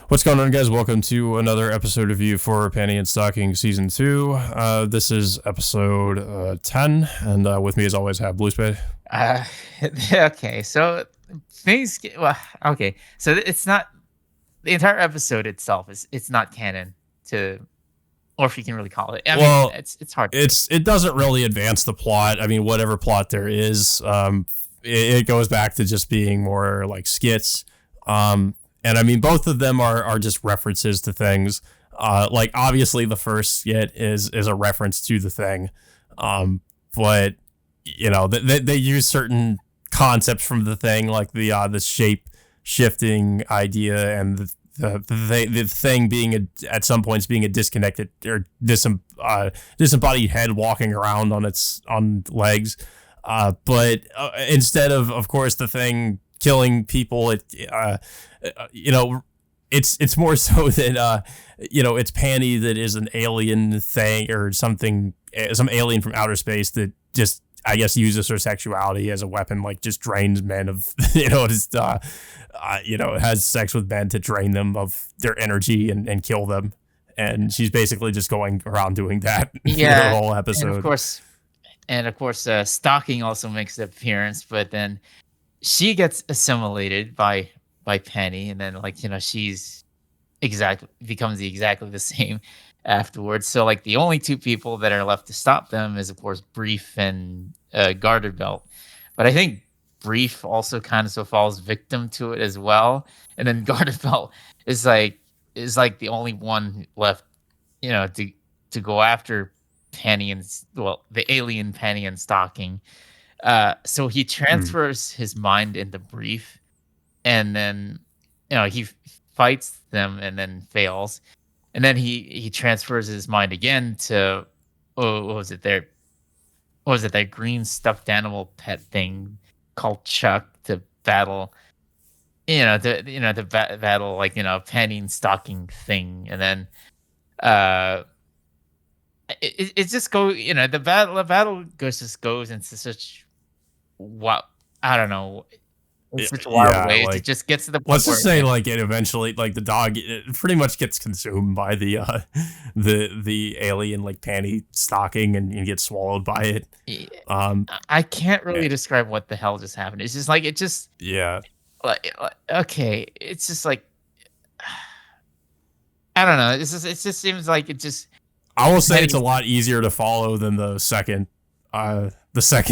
What's going on, guys? Welcome to another episode of You for Panty and Stocking Season 2. This is episode 10, and with me, as always, I have Blue Spade. Uh, okay, so okay, so it's not the entire episode itself it's not canon to, or if you can really call it. I mean, Well, it's hard. it doesn't really advance the plot. I mean, whatever plot there is, it goes back to just being more like skits. And I mean, both of them are just references to things. Like obviously the first skit is a reference to the thing. But you know, they use certain concepts from the thing, like the shape shifting idea and the thing being at some points being a disconnected or disembodied head walking around on legs. But instead of course, the thing killing people, it's more so that it's Panty that is an alien thing or something, some alien from outer space that just, I guess, uses her sexuality as a weapon, like just drains men of has sex with men to drain them of their energy and kill them, and she's basically just going around doing that Yeah, the whole episode. and of course, stalking also makes an appearance, but then she gets assimilated by Penny, and then she's becomes exactly the same afterwards. So like the only two people that are left to stop them is of course Brief and Garterbelt. But I think Brief also kind of falls victim to it as well. And then Garterbelt is like the only one left, to go after Penny and the alien Penny and stalking. So he transfers his mind into Brief, and then he fights them and then fails, and then he transfers his mind again to what was it there? What was it, that green stuffed animal pet thing called Chuck, to battle, battle Penny and stalking thing, and then it just the battle goes into such, what, I don't know, in such wild ways. Like, it just gets to the point. Let's just say, like, it eventually, like, the dog, it pretty much gets consumed by the alien, like, Panty stalking, and gets swallowed by it. I can't really describe what the hell just happened. It's just like okay, it's just like, I don't know. It just seems like it just. I will say it's a lot easier to follow than the second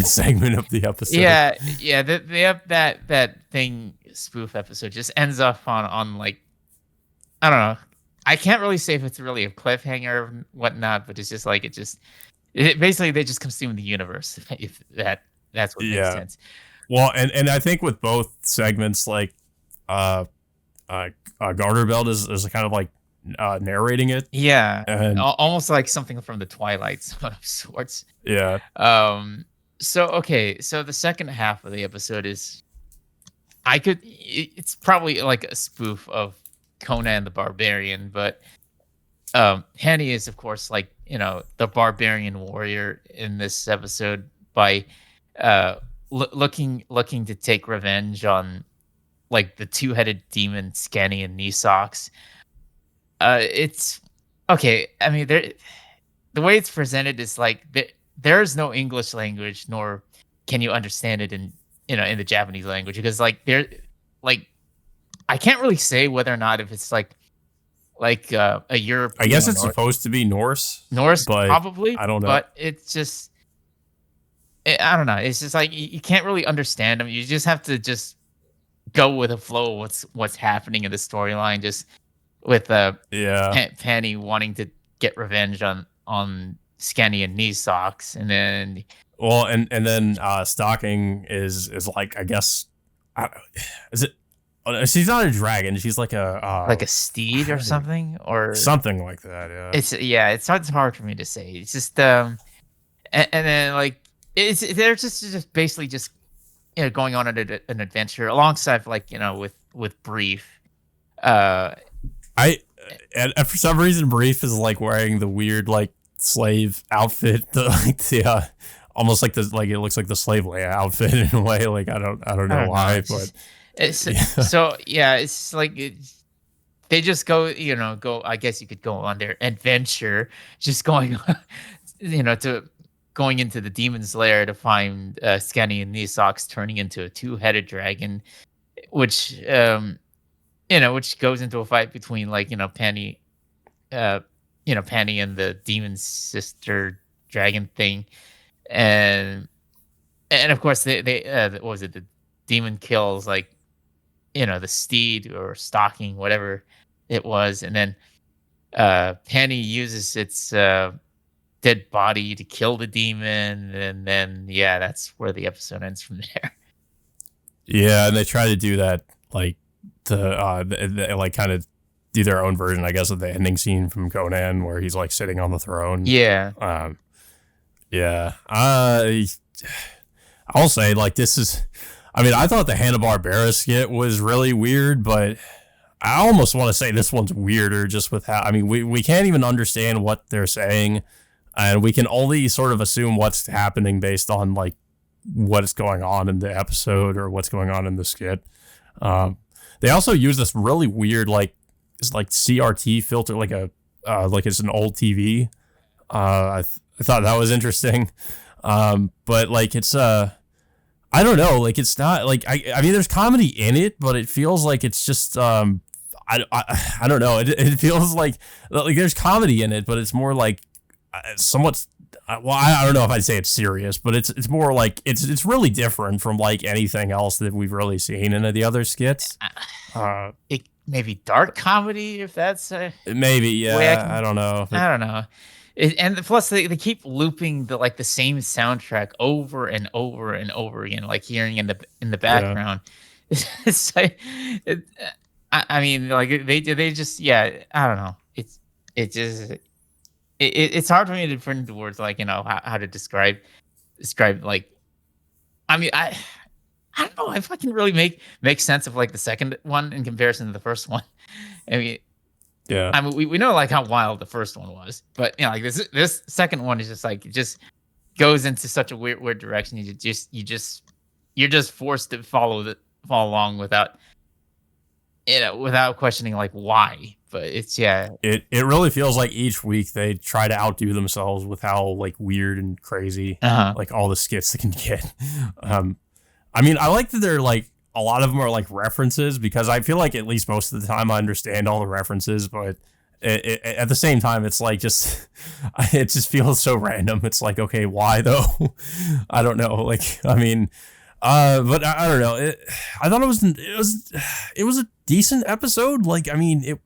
segment of the episode. Yeah. They have that thing spoof episode just ends off on like, I don't know. I can't really say if it's really a cliffhanger or whatnot, but it's just like basically they just consume the universe. If that's what makes sense. Well, and I think with both segments, like Garterbelt is kind of like narrating it. Yeah, and almost like something from the Twilight Zone of sorts. Yeah. So the second half of the episode is, it's probably like a spoof of Conan the Barbarian, but Penny is of course like, the barbarian warrior in this episode by looking to take revenge on like the two-headed demon Scanny and Knee Socks. It's okay. I mean, the way it's presented is like there's no English language, nor can you understand it in the Japanese language, because like I can't really say whether or not if it's like a European. I guess it's supposed to be Norse, but probably. I don't know. But it's just, I don't know. It's just like you can't really understand them. You just have to just go with the flow of what's happening in the storyline. Just with Penny wanting to get revenge on Scanny and Knee Socks, and then and then Stalking is like, I guess, is it? She's not a dragon. She's like a steed or something, or something like that. Yeah. It's hard for me to say. It's just and then like they're just basically just going on an adventure alongside with Brief. And for some reason, Brief is like wearing the weird like slave outfit, almost like it looks like the slave Leia outfit in a way. Like I don't know why, but it's so yeah, it's like they just go, go. I guess you could go on their adventure, just going, to going into the demon's lair to find Scanny and Nisox turning into a two-headed dragon, which which goes into a fight between like Penny, uh, Penny and the demon sister dragon thing, and of course what was it, the demon kills like the steed or stalking whatever it was, and then Penny uses its dead body to kill the demon, and then yeah, that's where the episode ends from there. Yeah, and they try to do that like to like kind of do their own version, I guess, of the ending scene from Conan where he's like sitting on the throne. Yeah. Yeah. I'll say like this is. I mean, I thought the Hanna-Barbera skit was really weird, but I almost want to say this one's weirder just with how. I mean, we can't even understand what they're saying, and we can only sort of assume what's happening based on like what's going on in the episode or what's going on in the skit. They also use this really weird like CRT filter, like it's an old TV. I thought that was interesting, but like it's I don't know, like it's not like I mean there's comedy in it, but it feels like it's just I don't know. It feels like there's comedy in it, but it's more like somewhat. Well, I don't know if I'd say it's serious, but it's more like it's really different from like anything else that we've really seen in the other skits. It maybe dark comedy, if that's maybe, yeah. I don't know. I don't know. And plus, they keep looping the same soundtrack over and over and over again, like hearing in the background. Yeah. It's like, I mean, like they just, yeah. I don't know. It's hard for me to put into words, like how to describe like. I mean, I don't know if I can really make sense of like the second one in comparison to the first one. I mean. Yeah, I mean, we know like how wild the first one was, but like this second one is just like it just goes into such a weird direction. You're just forced to follow along without without questioning like why. But it's it really feels like each week they try to outdo themselves with how like weird and crazy like all the skits they can get. I mean, I like that they're like. A lot of them are like references because I feel like at least most of the time I understand all the references, but at the same time, it's like it just feels so random. It's like, okay, why though? I don't know. Like, I mean, but I don't know. I thought it was a decent episode. Like, I mean,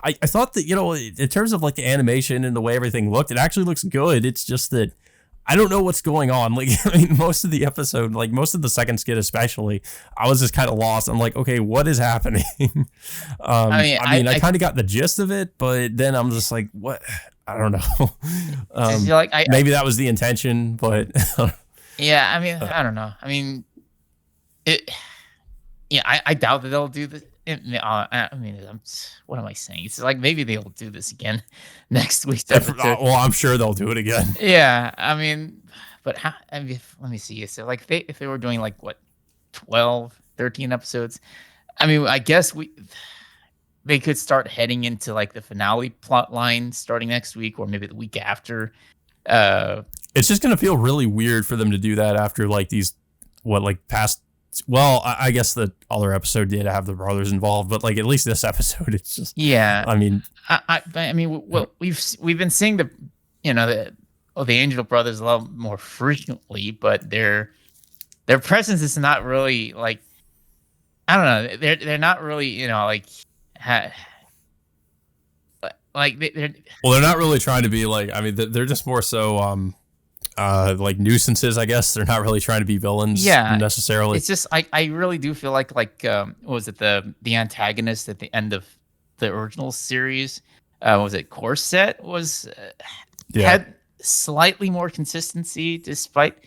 I thought that, in terms of like the animation and the way everything looked, it actually looks good. It's just that I don't know what's going on. Like, I mean, most of the episode, like most of the second skit, especially, I was just kind of lost. I'm like, okay, what is happening? I kind of got the gist of it, but then I'm just like, what? I don't know. Maybe that was the intention, but yeah. I mean, I don't know. I mean, I doubt that they'll do this. I mean, what am I saying? It's like maybe they'll do this again next week's episode. Well, I'm sure they'll do it again. Yeah, I mean, but how? I mean, let me see. So, like, if they were doing like what, 12, 13 episodes, I mean, I guess they could start heading into like the finale plot line starting next week or maybe the week after. It's just gonna feel really weird for them to do that after like these past. Well, I guess the other episode did have the brothers involved, but like at least this episode, it's just I mean, I mean, well, we've been seeing the Angel brothers a lot more frequently, but their presence is not really like I don't know. They're not really like they're not really trying to be like. I mean, they're just more so like nuisances, I guess. They're not really trying to be villains necessarily. It's just I really do feel like what was it, the antagonist at the end of the original series, was it Corset, was had slightly more consistency despite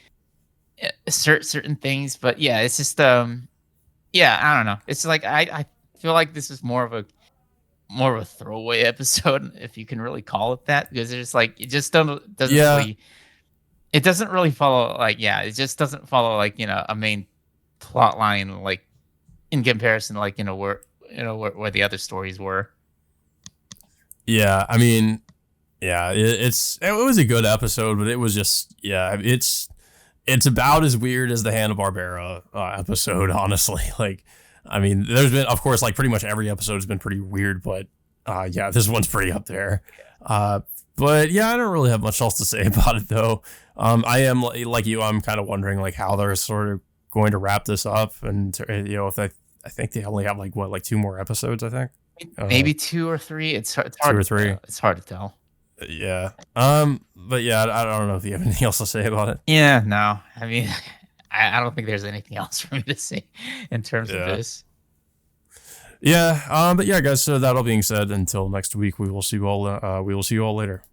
certain things, but yeah, it's just I don't know. It's like I feel like this is more of a throwaway episode, if you can really call it that, because it's like it just doesn't really. It doesn't really follow it just doesn't follow like a main plot line like in comparison like where the other stories were. Yeah, I mean, yeah, it was a good episode, but it was just it's about as weird as the Hanna-Barbera episode, honestly. Like, I mean, there's been, of course, like pretty much every episode has been pretty weird, but yeah, this one's pretty up there. But yeah, I don't really have much else to say about it though. I am like you, I'm kind of wondering like how they're sort of going to wrap this up, and if I think they only have like what, like two more episodes, I think. Maybe 2 or 3. It's Two hard or to three. tell. It's hard to tell. Yeah. But yeah, I don't know if you have anything else to say about it. Yeah, no. I mean, I don't think there's anything else for me to say in terms of Yeah. this. Yeah. But yeah, guys. So that all being said, until next week, we will see you all. We will see you all later.